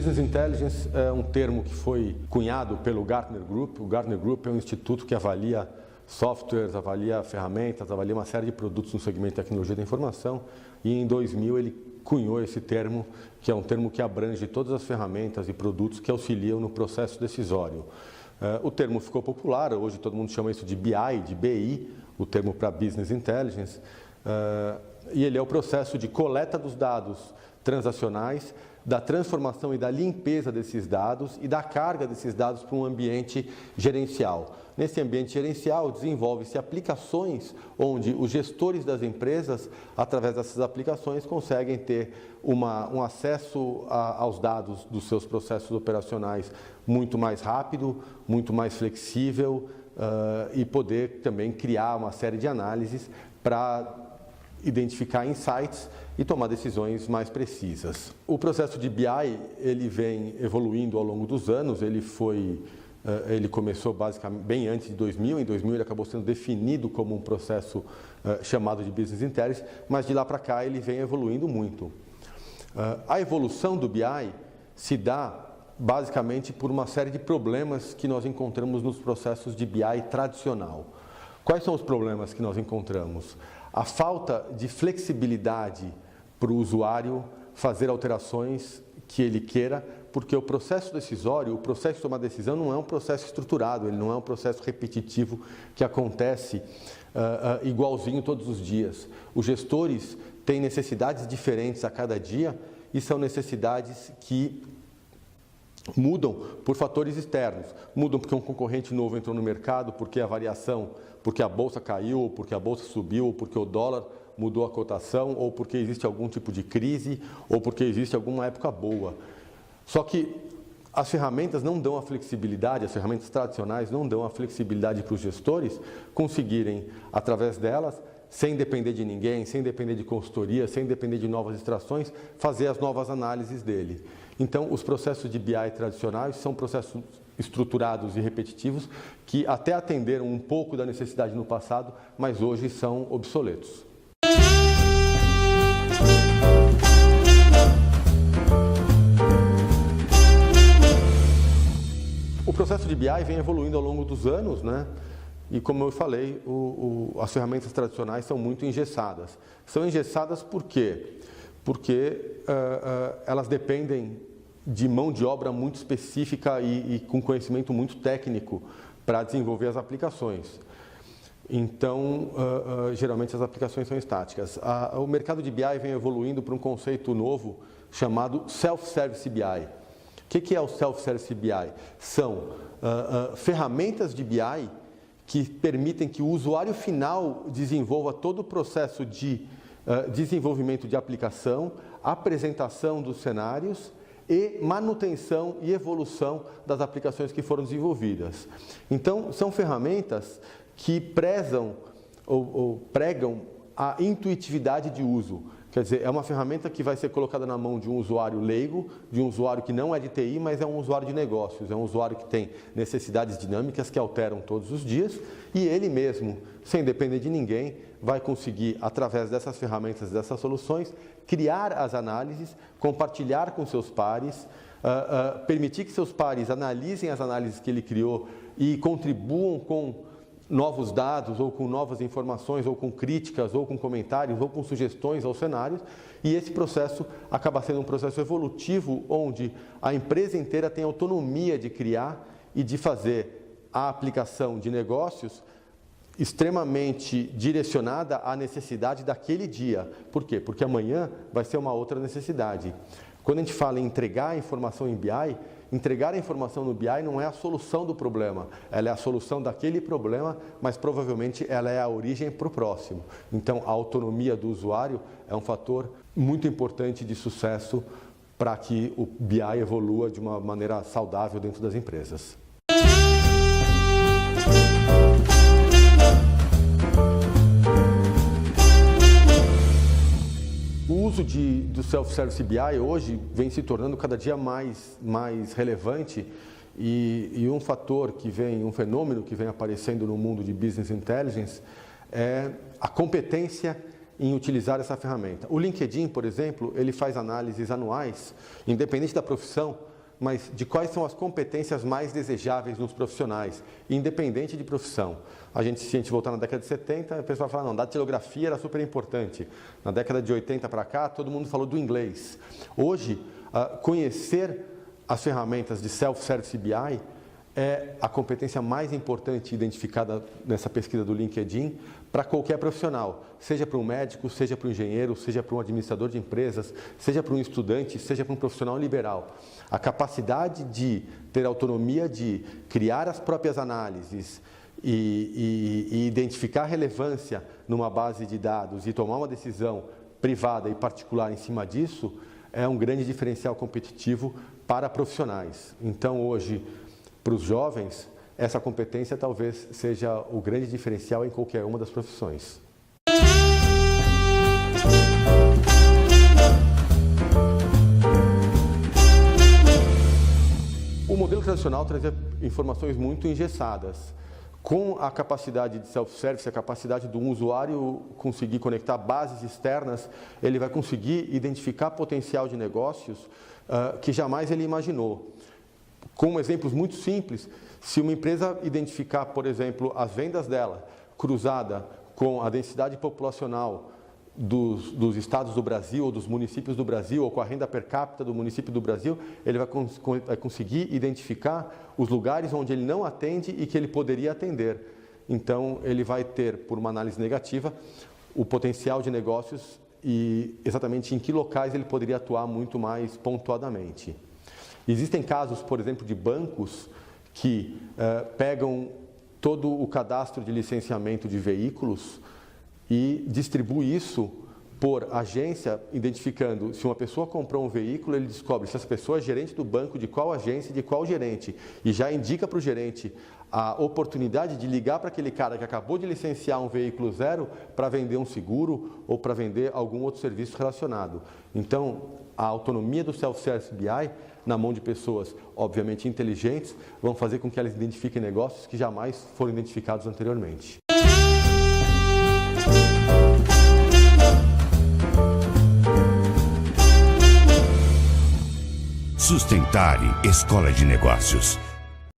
Business Intelligence é um termo que foi cunhado pelo Gartner Group. O Gartner Group é um instituto que avalia softwares, avalia ferramentas, avalia uma série de produtos no segmento de tecnologia da informação. E em 2000 ele cunhou esse termo, que é um termo que abrange todas as ferramentas e produtos que auxiliam no processo decisório. O termo ficou popular, hoje todo mundo chama isso de BI, de BI, o termo para Business Intelligence, e ele é o processo de coleta dos dados transacionais, da transformação e da limpeza desses dados e da carga desses dados para um ambiente gerencial. Nesse ambiente gerencial, desenvolve-se aplicações onde os gestores das empresas, através dessas aplicações, conseguem ter um acesso aos dados dos seus processos operacionais muito mais rápido, muito mais flexível e poder também criar uma série de análises para identificar insights e tomar decisões mais precisas. O processo de BI ele vem evoluindo ao longo dos anos, ele começou basicamente bem antes de 2000, em 2000 ele acabou sendo definido como um processo chamado de Business Intelligence, mas de lá para cá ele vem evoluindo muito. A evolução do BI se dá basicamente por uma série de problemas que nós encontramos nos processos de BI tradicional. Quais são os problemas que nós encontramos? A falta de flexibilidade para o usuário fazer alterações que ele queira, porque o processo decisório, o processo de tomar decisão não é um processo estruturado, ele não é um processo repetitivo que acontece igualzinho todos os dias. Os gestores têm necessidades diferentes a cada dia e são necessidades que mudam por fatores externos. Mudam porque um concorrente novo entrou no mercado, porque a variação, porque a bolsa caiu, ou porque a bolsa subiu, ou porque o dólar mudou a cotação, ou porque existe algum tipo de crise, ou porque existe alguma época boa. Só que as ferramentas não dão a flexibilidade, as ferramentas tradicionais não dão a flexibilidade para os gestores conseguirem, através delas, sem depender de ninguém, sem depender de consultoria, sem depender de novas extrações, fazer as novas análises dele. Então, os processos de BI tradicionais são processos estruturados e repetitivos que até atenderam um pouco da necessidade no passado, mas hoje são obsoletos. O processo de BI vem evoluindo ao longo dos anos, né? E como eu falei, as ferramentas tradicionais são muito engessadas. São engessadas por quê? Porque elas dependem de mão de obra muito específica e com conhecimento muito técnico para desenvolver as aplicações. Então, geralmente as aplicações são estáticas. O mercado de BI vem evoluindo para um conceito novo chamado Self-Service BI. O que é o Self-Service BI? São ferramentas de BI que permitem que o usuário final desenvolva todo o processo de desenvolvimento de aplicação, apresentação dos cenários e manutenção e evolução das aplicações que foram desenvolvidas. Então, são ferramentas que prezam ou pregam a intuitividade de uso. Quer dizer, é uma ferramenta que vai ser colocada na mão de um usuário leigo, de um usuário que não é de TI, mas é um usuário de negócios, é um usuário que tem necessidades dinâmicas que alteram todos os dias e ele mesmo, sem depender de ninguém, vai conseguir, através dessas ferramentas, dessas soluções, criar as análises, compartilhar com seus pares, permitir que seus pares analisem as análises que ele criou e contribuam com novos dados, ou com novas informações, ou com críticas, ou com comentários, ou com sugestões aos cenários, e esse processo acaba sendo um processo evolutivo, onde a empresa inteira tem autonomia de criar e de fazer a aplicação de negócios extremamente direcionada à necessidade daquele dia. Por quê? Porque amanhã vai ser uma outra necessidade. Quando a gente fala em entregar a informação em BI, entregar a informação no BI não é a solução do problema, ela é a solução daquele problema, mas provavelmente ela é a origem para o próximo. Então, a autonomia do usuário é um fator muito importante de sucesso para que o BI evolua de uma maneira saudável dentro das empresas. O uso do Self-Service BI hoje vem se tornando cada dia mais relevante e um fator que vem, um fenômeno que vem aparecendo no mundo de Business Intelligence é a competência em utilizar essa ferramenta. O LinkedIn, por exemplo, ele faz análises anuais, independente da profissão, mas de quais são as competências mais desejáveis nos profissionais, independente de profissão. Se a gente voltar na década de 70, o pessoal fala, não, datilografia era super importante. Na década de 80 para cá, todo mundo falou do inglês. Hoje, conhecer as ferramentas de Self-Service BI é a competência mais importante identificada nessa pesquisa do LinkedIn para qualquer profissional, seja para um médico, seja para um engenheiro, seja para um administrador de empresas, seja para um estudante, seja para um profissional liberal. A capacidade de ter autonomia de criar as próprias análises e identificar relevância numa base de dados e tomar uma decisão privada e particular em cima disso é um grande diferencial competitivo para profissionais. Então, hoje, para os jovens, essa competência talvez seja o grande diferencial em qualquer uma das profissões. O modelo tradicional trazia informações muito engessadas. Com a capacidade de self-service, a capacidade do usuário conseguir conectar bases externas, ele vai conseguir identificar potencial de negócios que jamais ele imaginou. Com exemplos muito simples, se uma empresa identificar, por exemplo, as vendas dela cruzada com a densidade populacional dos estados do Brasil ou dos municípios do Brasil ou com a renda per capita do município do Brasil, ele vai conseguir identificar os lugares onde ele não atende e que ele poderia atender. Então, ele vai ter, por uma análise negativa, o potencial de negócios e exatamente em que locais ele poderia atuar muito mais pontuadamente. Existem casos, por exemplo, de bancos que pegam todo o cadastro de licenciamento de veículos e distribui isso por agência, identificando se uma pessoa comprou um veículo, ele descobre se essa pessoa é gerente do banco, de qual agência, de qual gerente, e já indica para o gerente a oportunidade de ligar para aquele cara que acabou de licenciar um veículo zero para vender um seguro ou para vender algum outro serviço relacionado. Então, a autonomia do Self-Service BI, na mão de pessoas, obviamente, inteligentes, vão fazer com que elas identifiquem negócios que jamais foram identificados anteriormente. Sustentare Escola de Negócios.